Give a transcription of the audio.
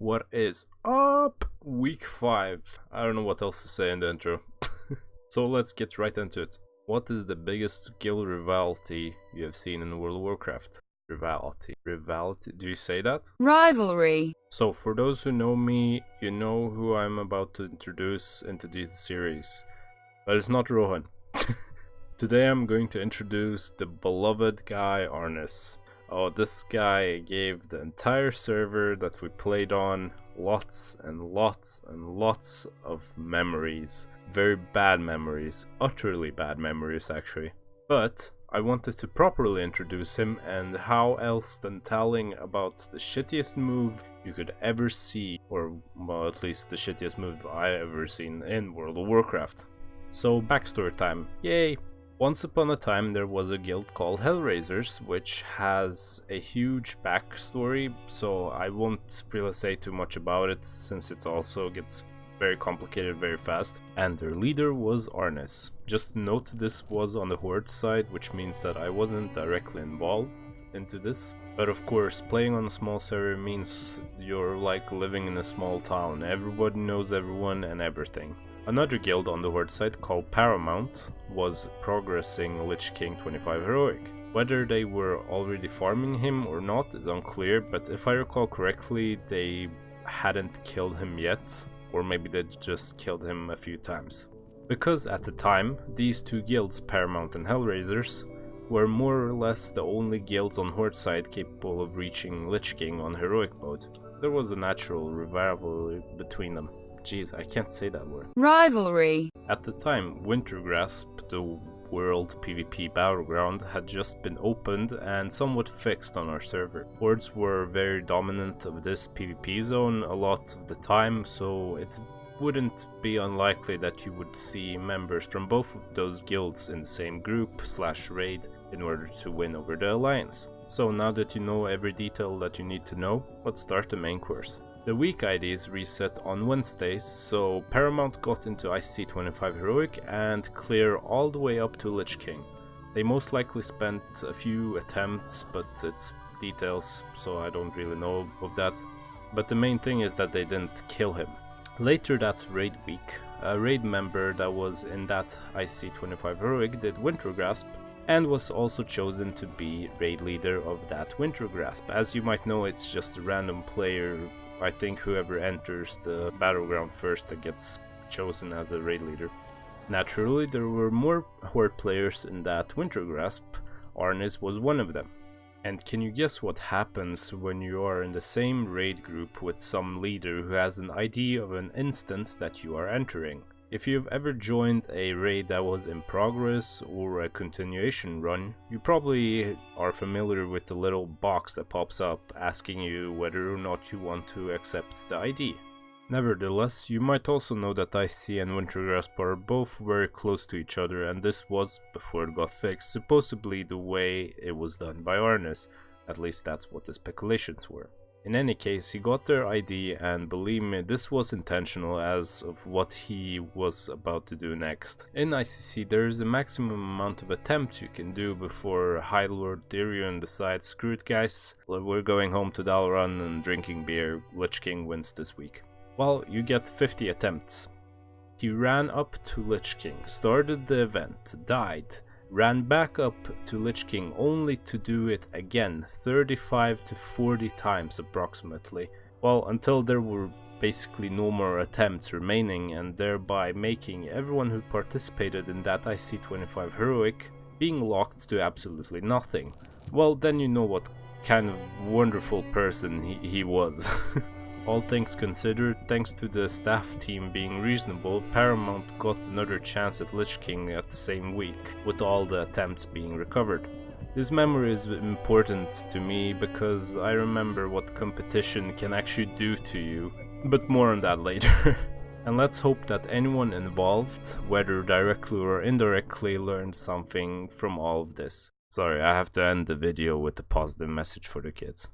What is up? Week 5. I don't know what else to say in the intro. So let's get right into it. What is the biggest guild rivalry you have seen in World of Warcraft? Rivalry. Do you say that? Rivalry. So for those who know me, you know who I'm about to introduce into this series. But it's not Rohan. Today I'm going to introduce the beloved guy Arnis. Oh, this guy gave the entire server that we played on lots and lots and lots of memories. Very bad memories, utterly bad memories actually. But I wanted to properly introduce him, and how else than telling about the shittiest move you could ever see, or well, at least the shittiest move I ever seen in World of Warcraft. So backstory time, yay! Once upon a time there was a guild called Hellraisers, which has a huge backstory, so I won't really say too much about it since it also gets very complicated very fast. And their leader was Arnis. Just note this was on the Horde side, which means that I wasn't directly involved into this. But of course, playing on a small server means you're like living in a small town. Everybody knows everyone and everything. Another guild on the Horde side called Paramount was progressing Lich King 25 Heroic. Whether they were already farming him or not is unclear, but if I recall correctly, they hadn't killed him yet, or maybe they just killed him a few times. Because at the time, these two guilds, Paramount and Hellraisers, were more or less the only guilds on Horde side capable of reaching Lich King on Heroic mode. There was a natural rivalry between them. Jeez, I can't say that word. Rivalry. At the time, Wintergrasp, the world PvP battleground, had just been opened and somewhat fixed on our server. Hordes were very dominant of this PvP zone a lot of the time, so it wouldn't be unlikely that you would see members from both of those guilds in the same group / raid in order to win over the alliance. So now that you know every detail that you need to know, let's start the main course. The week IDs reset on Wednesdays, so Paramount got into IC25 Heroic and clear all the way up to Lich King. They most likely spent a few attempts, but it's details, so I don't really know of that. But the main thing is that they didn't kill him. Later that raid week, a raid member that was in that IC25 Heroic did Wintergrasp, and was also chosen to be raid leader of that Wintergrasp. As you might know, it's just a random player. I think whoever enters the battleground first that gets chosen as a raid leader. Naturally, there were more Horde players in that Wintergrasp. Arnis was one of them. And can you guess what happens when you are in the same raid group with some leader who has an ID of an instance that you are entering? If you've ever joined a raid that was in progress or a continuation run, you probably are familiar with the little box that pops up asking you whether or not you want to accept the ID. Nevertheless, you might also know that IC and Wintergrasp are both very close to each other, and this was, before it got fixed, supposedly the way it was done by Arnis. At least that's what the speculations were. In any case, he got their ID, and believe me, this was intentional as of what he was about to do next. In ICC, there is a maximum amount of attempts you can do before High Lord Dirion decides, screw it guys, we're going home to Dalaran and drinking beer, Lich King wins this week. Well, you get 50 attempts. He ran up to Lich King, started the event, died, ran back up to Lich King only to do it again 35 to 40 times approximately, well, until there were basically no more attempts remaining, and thereby making everyone who participated in that IC25 Heroic being locked to absolutely nothing. Well, then you know what kind of wonderful person he was. All things considered, thanks to the staff team being reasonable, Paramount got another chance at Lich King at the same week, with all the attempts being recovered. This memory is important to me because I remember what competition can actually do to you, but more on that later. And let's hope that anyone involved, whether directly or indirectly, learned something from all of this. Sorry, I have to end the video with a positive message for the kids.